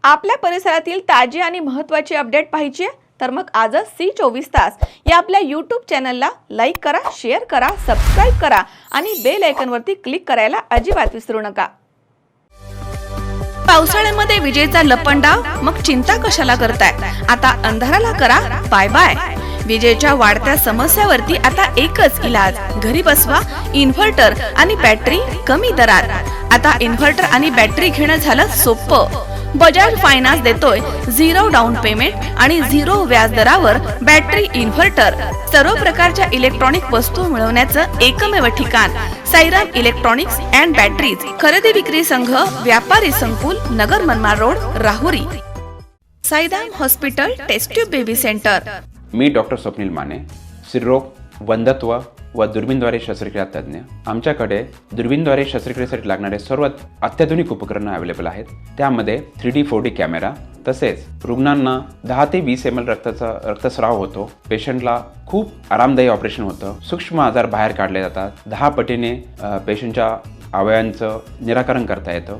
आपल्या परिसरातील ताजी आणि महत्त्वाची अपडेट पाहिजे तर मग आजच C24 तास या आपल्या YouTube चॅनलला लाईक करा, शेअर करा, सबस्क्राइब करा आणि बेल आयकॉनवरती क्लिक करायला अजिबात विसरू नका। पावसाळ्यामध्ये विजेचा लपंडाव, मग चिंता कशाला करताय? आता अंधाराला करा बाय बाय। विजेच्या वाढत्या समस्यावरती आता एकच इलाज, घरी बसवा इन्व्हर्टर आणि बॅटरी कमी दरात। आता इन्व्हर्टर आणि बॅटरी घेणं झालं सोपं। बजाज फायनान्स देतोय 0 डाऊन पेमेंट आणि 0 व्याज दरावर बॅटरी इन्व्हर्टर। सर्व प्रकारच्या इलेक्ट्रॉनिक वस्तू मिळवण्याचं एकमेव ठिकाण साईराम इलेक्ट्रॉनिक्स अँड बॅटरीज। खरेदी विक्री संघ, व्यापारी संकुल, Nagar Manmad road, Rahuri. Sairam hospital test tube baby centre. मी डॉक्टर स्वप्नील माने, स्त्रीरोग, वंध्यत्व व दुर्बीणद्वारे शस्त्रक्रिया तज्ज्ञ। आमच्याकडे दुर्बीणद्वारे शस्त्रक्रियेसाठी लागणारे सर्व अत्याधुनिक उपकरणं अवेलेबल आहेत। त्यामध्ये 3D 4D कॅमेरा, तसेच रुग्णांना 10 ते 20 ml रक्तस्राव होतो। पेशंटला खूप आरामदायी ऑपरेशन होतं। सूक्ष्म आजार बाहेर काढले जातात। 10 पटीने पेशंटच्या अवयवांचं निराकरण करता येतं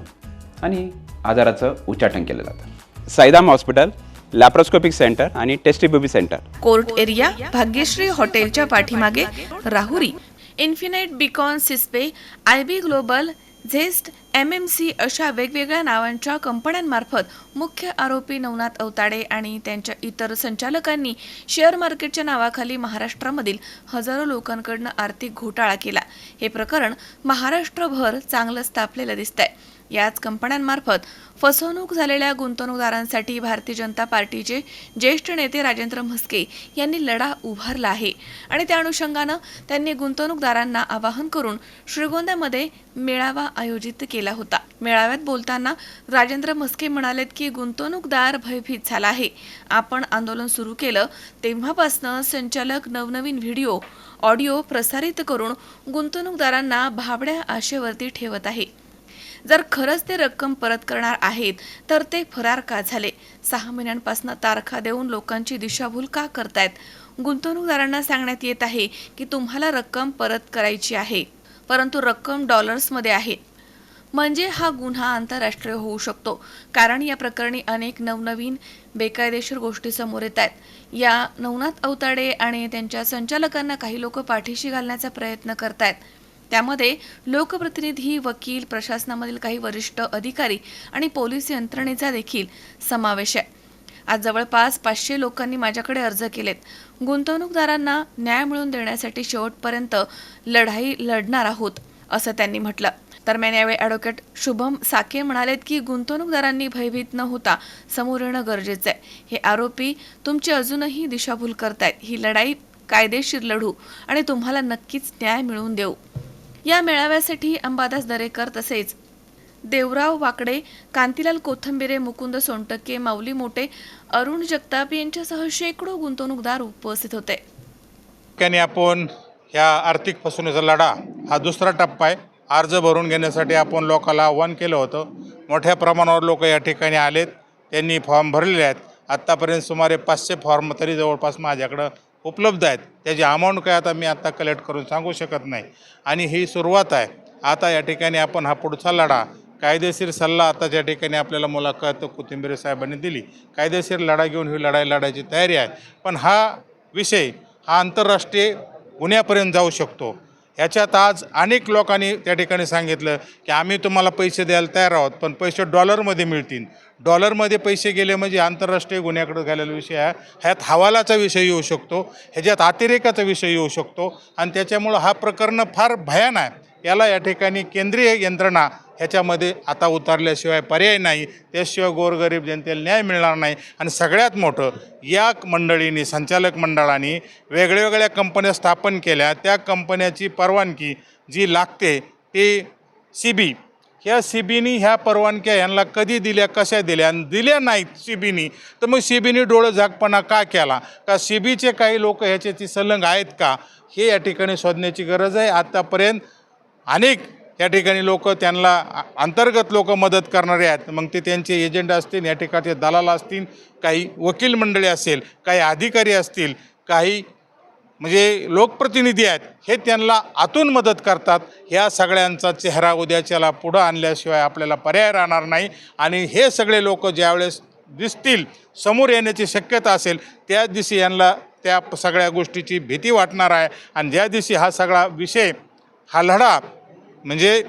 आणि आजाराचं उच्चाटन केलं जातं। साईराम हॉस्पिटल, लॅप्रोस्कोपिक सेंटर आणि test baby centre, court area, Bhagyashree हॉटेलच्या पाठीमागे, राहुरी। इन्फिनाइट बीकॉन, सिस्पे, IB ग्लोबल, झेस्ट, MMC अशा वेगवेगळ्या नावांच्या कंपन्यांमार्फत मुख्य आरोपी नवनाथ अवताडे आणि त्यांच्या इतर संचालकांनी शेअर मार्केटच्या नावाखाली महाराष्ट्रामधील हजारो लोकांकडून आर्थिक घोटाळा केला। हे प्रकरण महाराष्ट्रभर चांगलंच तापलेलं दिसतंय। याच कंपन्यांमार्फत फसवणूक झालेल्या गुंतवणूकदारांसाठी भारतीय जनता पार्टीचे ज्येष्ठ नेते राजेंद्र म्हस्के यांनी लढा उभारला आहे आणि त्या अनुषंगानं त्यांनी गुंतवणूकदारांना आवाहन करून श्रीगोंद्यामध्ये मेळावा आयोजित केला होता। मेळाव्यात बोलताना राजेंद्र म्हस्के म्हणालेत की गुंतवणूकदार भयभीत झाला आहे। आपण आंदोलन सुरू केलं तेव्हापासून संचालक नवनवीन व्हिडिओ, ऑडिओ प्रसारित करून गुंतवणूकदारांना भाबड्या आशेवरती ठेवत आहे। जर खरंच ते रक्कम परत करणार आहेत तर ते फरार का झाले? 6 महिन्यांपासून तारखा देऊन लोकांची दिशाभूल का करतायत? गुंतवणूकदारांना सांगण्यात येत आहे की तुम्हाला रक्कम परत करायची आहे, परंतु रक्कम डॉलर्समध्ये आहे। म्हणजे हा गुन्हा आंतरराष्ट्रीय होऊ शकतो, कारण या प्रकरणी अनेक नवनवीन बेकायदेशीर गोष्टी समोर येत आहेत। या नवनाथ अवताडे आणि त्यांच्या संचालकांना काही लोक पाठीशी घालण्याचा प्रयत्न करतायत। त्यामध्ये लोकप्रतिनिधी, वकील, प्रशासनामधील काही वरिष्ठ अधिकारी आणि पोलीस यंत्रणेचा देखील समावेश आहे। आज जवळपास 500 लोकांनी माझ्याकडे अर्ज केलेत। गुंतवणूकदारांना न्याय मिळवून देण्यासाठी शेवटपर्यंत लढाई लढणार आहोत, असं त्यांनी म्हटलं। दरम्यान यावेळी ॲडव्होकेट शुभम साके म्हणालेत की गुंतवणूकदारांनी भयभीत न होता समोर येणं गरजेचं आहे। हे आरोपी तुमची अजूनही दिशाभूल करतायत। ही लढाई कायदेशीर लढू आणि तुम्हाला नक्कीच न्याय मिळवून देऊ। या मेळाव्यासाठी अंबादास दरेकर, तसेच देवराव वाकडे, कांतीलाल कोथंबिरे, मुकुंद सोनटक्के, माऊली मोठे, अरुण जगताप यांच्यासह शेकडो गुंतवणूकदार उपस्थित होते। आपण ह्या आर्थिक फसवणुकीचा लढा हा दुसरा टप्पा आहे। अर्ज भरून घेण्यासाठी आपण लोकांना आव्हान केलं होतं। मोठ्या प्रमाणावर लोक या ठिकाणी आलेत, त्यांनी फॉर्म भरलेले आहेत। आत्तापर्यंत सुमारे 500 फॉर्म तरी जवळपास माझ्याकडं उपलब्ध आहेत। त्याची अमाऊंट काय आता मी आता कलेक्ट करून सांगू शकत नाही आणि ही सुरुवात आहे। आता या ठिकाणी आपण हा पुढचा लढा, कायदेशीर सल्ला आता त्या ठिकाणी आपल्याला मुलाखत कोथिंबीर साहेबांनी दिली। कायदेशीर लढा घेऊन ही लढाई लढायची तयारी आहे, पण हा विषय हा आंतरराष्ट्रीय गुन्ह्यापर्यंत जाऊ शकतो। ह्याच्यात आज अनेक लोकांनी त्या ठिकाणी सांगितलं की आम्ही तुम्हाला पैसे द्यायला तयार आहोत, पण पैसे डॉलरमध्ये मिळतील। डॉलरमध्ये पैसे गेले म्हणजे आंतरराष्ट्रीय गुन्ह्याकडे गेलेला विषय आहे। ह्यात हवालाचा विषय येऊ शकतो, ह्याच्यात अतिरेकाचा विषय येऊ शकतो आणि त्याच्यामुळं हा प्रकरण फार भयान आहे। याला या ठिकाणी केंद्रीय यंत्रणा ह्याच्यामध्ये आता उतरल्याशिवाय पर्याय नाही, त्याशिवाय गोरगरीब जनतेला न्याय मिळणार नाही। आणि सगळ्यात मोठं, या मंडळींनी, संचालक मंडळांनी वेगवेगळ्या कंपन्या स्थापन केल्या। त्या कंपन्याची परवानगी जी लागते ती CB, ह्या CBनी ह्या परवानग्या यांना कधी दिल्या, कशा दिल्या, आणि दिल्या नाहीत CBनी तर मग CBनी डोळं झाकपणा का केला? का CBचे काही लोक ह्याच्याची संलग्न आहेत का, हे या ठिकाणी शोधण्याची गरज आहे। आत्तापर्यंत अनेक या ठिकाणी लोक, त्यांना अंतर्गत लोक मदत करणारे आहेत, मग ते त्यांचे एजंट असतील, या ठिकाणचे दलाल असतील, काही वकील मंडळी असेल, काही अधिकारी असतील, काही म्हणजे लोकप्रतिनिधी आहेत हे त्यांना आतून मदत करतात. ह्या सगळ्यांचा चेहरा उद्याच्याला पुढं आणल्याशिवाय आपल्याला पर्याय राहणार नाही. आणि हे सगळे लोक ज्यावेळेस दिसतील, समोर येण्याची शक्यता असेल, त्याच दिवशी यांना त्या सगळ्या गोष्टीची भीती वाटणार आहे. आणि ज्या दिवशी हा सगळा विषय, हा लढा म्हणजे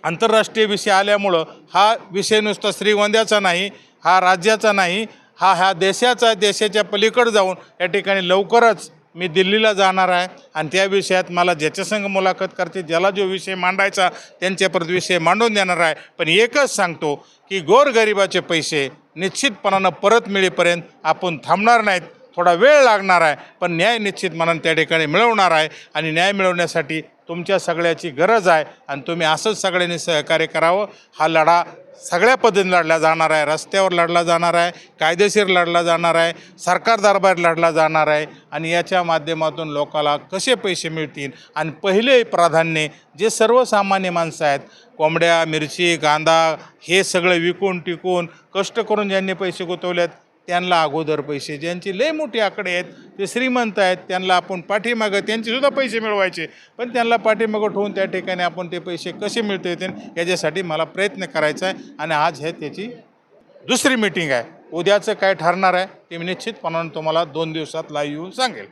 आंतरराष्ट्रीय विषय आल्यामुळं हा विषय नुसता श्रीगोंद्याचा नाही, हा राज्याचा नाही, ह्या देशाचा, देशाच्या पलीकडे जाऊन या ठिकाणी लवकरच मी दिल्लीला जाणार आहे. आणि त्या विषयात मला ज्याच्यासंग मुलाखत करते, ज्याला जो विषय मांडायचा त्यांच्यापर्यंत विषय मांडून देणार आहे. पण एकच सांगतो की गोरगरिबाचे पैसे निश्चितपणानं परत मिळेपर्यंत आपण थांबणार नाहीत. थोडा वेळ लागणार आहे, पण न्याय निश्चित मनानं त्या ठिकाणी मिळवणार आहे. आणि न्याय मिळवण्यासाठी तुमच्या सगळ्याची गरज आहे. आणि तुम्ही असंच सगळ्यांनी सहकार्य करावं. हा लढा सगळ्या पद्धतीने लढला जाणार आहे. रस्त्यावर लढला जाणार आहे, कायदेशीर लढला जाणार आहे, सरकार दरबार लढला जाणार आहे. आणि याच्या माध्यमातून लोकाला कसे पैसे मिळतील. आणि पहिले प्राधान्य जे सर्वसामान्य माणसं आहेत, कोंबड्या, मिरची, कांदा हे सगळं विकून टिकून कष्ट करून ज्यांनी पैसे गुंतवलेत त्यांना अगोदर पैसे, ज्यांची लय मोठी आकडे आहेत, ते श्रीमंत आहेत, त्यांना आपण पाठीमागं त्यांचेसुद्धा पैसे मिळवायचे. पण त्यांना पाठीमागं ठेवून त्या ठिकाणी आपण ते पैसे कसे मिळता येतील याच्यासाठी मला प्रयत्न करायचा आहे. आणि आज हे त्याची दुसरी मीटिंग आहे. उद्याचं काय ठरणार आहे ते मी निश्चितपणानं तुम्हाला 2 दिवसात लाईव्ह येऊन सांगेल.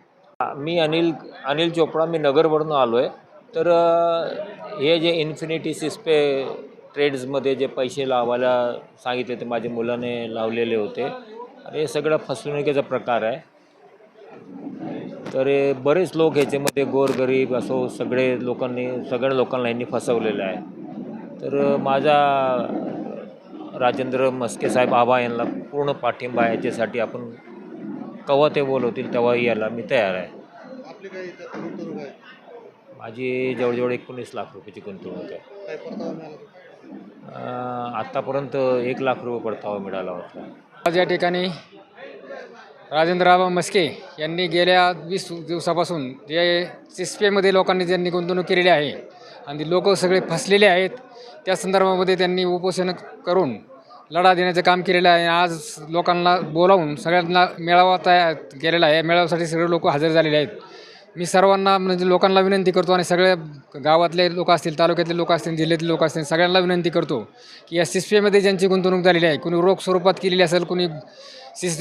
मी अनिल चोपडा, मी नगरवरून आलो आहे. तर हे जे इन्फिनिटी सिस्पे ट्रेड्समध्ये जे पैसे लावायला सांगितले ते माझ्या मुलाने लावलेले होते. आणि हे सगळं फसवणुकीचा प्रकार आहे. तर हे बरेच लोक ह्याच्यामध्ये गोरगरीब असो सगळ्या लोकांना यांनी फसवलेलं आहे. तर माझा राजेंद्र मस्के साहेब आबा यांना पूर्ण पाठिंबा आहे. याच्यासाठी आपण केव्हा ते बोलवतील तेव्हा यायला मी तयार आहे. माझी जवळजवळ 19 लाख रुपयाची गुंतवणूक आहे. आत्तापर्यंत 1 लाख रुपये परतावा मिळाला होता. आज या ठिकाणी राजेंद्र आबा मस्के यांनी गेल्या 20 दिवसापासून जे सिस्पेमध्ये लोकांनी ज्यांनी गुंतवणूक केलेली आहे आणि लोक सगळे फसलेले आहेत, त्या संदर्भामध्ये त्यांनी उपोषण करून लढा देण्याचं काम केलेलं आहे. आज लोकांना बोलावून सगळ्यांना मेळावा तयार केलेला आहे. मेळाव्यासाठी सगळे लोक हजर झालेले आहेत. मी सर्वांना म्हणजे लोकांना विनंती करतो आणि सगळ्या गावातले लोक असतील, तालुक्यातले लोक असतील, जिल्ह्यातले लोक असतील, सगळ्यांना विनंती करतो की या सिस्पेमध्ये ज्यांची गुंतवणूक झालेली आहे, कोणी रोख स्वरूपात केलेली असेल, कोणी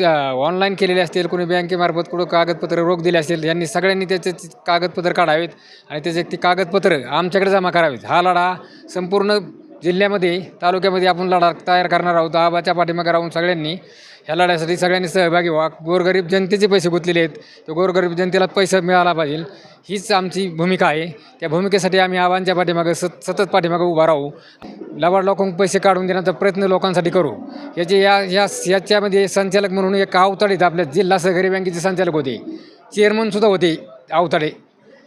ऑनलाईन केलेले असतील, कोणी बँकेमार्फत कुठं कागदपत्र रोख दिले असतील, यांनी सगळ्यांनी त्याचे कागदपत्र काढावेत आणि त्याचे ती कागदपत्र आमच्याकडे जमा करावेत. हा लढा संपूर्ण जिल्ह्यामध्ये, तालुक्यामध्ये आपण लढा तयार करणार आहोत. आबाच्या पाठीमागे राहून सगळ्यांनी ह्या लढ्यासाठी सगळ्यांनी सहभागी व्हा. गोरगरीब जनतेचे पैसे गुंतलेले आहेत, ते गोरगरीब जनतेला पैसा मिळाला पाहिजे, हीच आमची भूमिका आहे. त्या भूमिकेसाठी आम्ही आबांच्या पाठीमागं सतत पाठीमागं उभा राहू. लबाड लोकांना पैसे काढून देण्याचा प्रयत्न लोकांसाठी करू. याच्यामध्ये संचालक म्हणून एक अवताडे आपल्या जिल्हा सहकारी बँकेचे संचालक होते, चेअरमनसुद्धा होते अवताडे.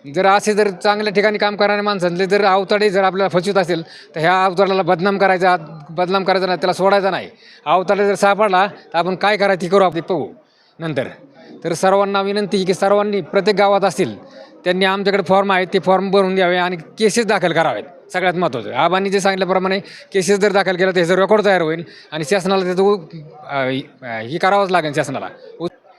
जर चांगल्या ठिकाणी काम करणाऱ्या माणसांचे जर अवताडे जर आपल्याला फसवत असेल तर ह्या अवताड्याला बदनाम करायचा नाही, त्याला सोडायचा नाही. अवताडे जर सापडला तर आपण काय करायचं करू, आपण पाहू नंतर. तर सर्वांना विनंती की सर्वांनी प्रत्येक गावात असतील त्यांनी आमच्याकडे फॉर्म आहेत ते फॉर्म भरून द्यावे आणि केसेस दाखल करावेत. सगळ्यात महत्त्वाचं आबांनी जे सांगितल्याप्रमाणे केसेस जर दाखल केला तर ह्याचं रेकॉर्ड तयार होईल आणि शासनाला त्याचं ही करावंच लागेल शासनाला.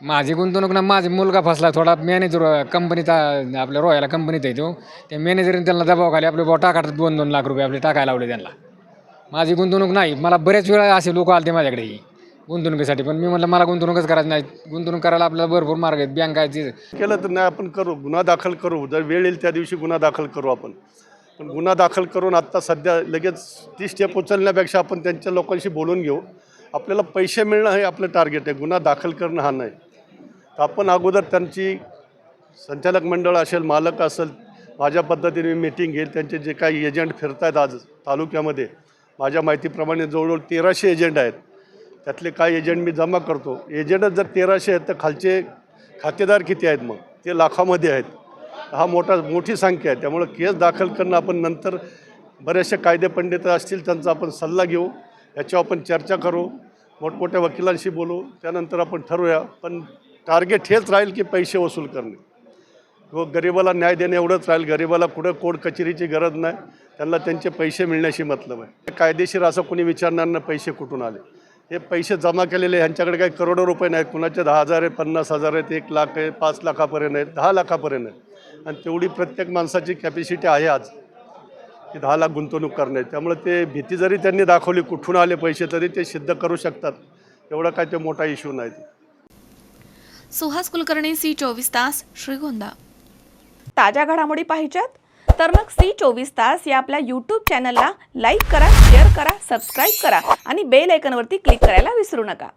माझी गुंतवणूक ना, माझा मुलगा फसला थोडा, मॅनेजर कंपनीत आपल्या रोयाला कंपनीत आहे तो, त्या मॅनेजरने त्यांना दबाव आपले टाकातात 2-2 लाख रुपये आपले टाकायला लावले त्यांना. माझी गुंतवणूक नाही. मला बऱ्याच वेळा असे लोक आले माझ्याकडे गुंतवणुकीसाठी, पण मी म्हटलं मला गुंतवणूकच करायची नाही. गुंतवणूक करायला आपल्याला भरपूर मार्ग आहेत, बँक आहे. केलं तर नाही आपण करू, गुन्हा दाखल करू, जर वेळ येईल त्या दिवशी गुन्हा दाखल करू आपण. पण गुन्हा दाखल करून आत्ता सध्या लगेच ती स्टेप उचलण्यापेक्षा आपण त्यांच्या लोकांशी बोलून घेऊ. आपल्याला पैसे मिळणं हे आपलं टार्गेट आहे, गुन्हा दाखल करणं हा नाही. तर आपण अगोदर त्यांची संचालक मंडळ असेल, मालक असेल, माझ्या पद्धतीने मीटिंग घेईल. त्यांचे जे काही एजंट फिरत आहेत आज तालुक्यामध्ये, माझ्या माहितीप्रमाणे जवळजवळ 1300 एजंट आहेत. त्यातले काही एजंट मी जमा करतो. एजंटच जर 1300 आहेत तर खालचे खातेदार किती आहेत, मग ते लाखामध्ये आहेत. हा मोठी संख्या आहे. त्यामुळं केस दाखल करणं आपण नंतर बरेचसे कायदे पंडित असतील त्यांचा आपण सल्ला घेऊ, याच्यावर आपण चर्चा करू, मोठमोठ्या वकिलांशी बोलू, त्यानंतर आपण ठरवूया. पण टार्गेट हेच राहील की पैसे वसूल करणे व गरिबाला न्याय देणे एवढंच राहील. गरिबाला कुठं कोर्ट कचेरीची गरज नाही, त्यांना त्यांचे पैसे मिळण्याशी मतलब आहे. कायदेशीर असं कोणी विचारणार नाही पैसे कुठून आले. हे पैसे जमा केलेले ह्यांच्याकडे काही करोडो रुपये नाहीत, कुणाचे 10,000 आहे, 50,000 आहेत, 1 लाख आहे, 5 लाखापर्यंत आहेत, 10 लाखापर्यंत आहेत. आणि तेवढी प्रत्येक माणसाची कॅपॅसिटी आहे आज की 10 लाख गुंतवणूक करण्याची. त्यामुळे ते भीती जरी त्यांनी दाखवली कुठून आले पैसे तरी ते सिद्ध करू शकतात. एवढा काय ते मोठा इश्यू नाही. सुहास कुलकर्णी, C24 तास, श्रीगोंदा. ताज्या घडामोडी पाहिजेत तर मग C24 तास या आपल्या यूट्यूब चॅनलला लाईक करा, शेअर करा, सबस्क्राईब करा आणि बेल आयकॉनवरती क्लिक करायला विसरू नका.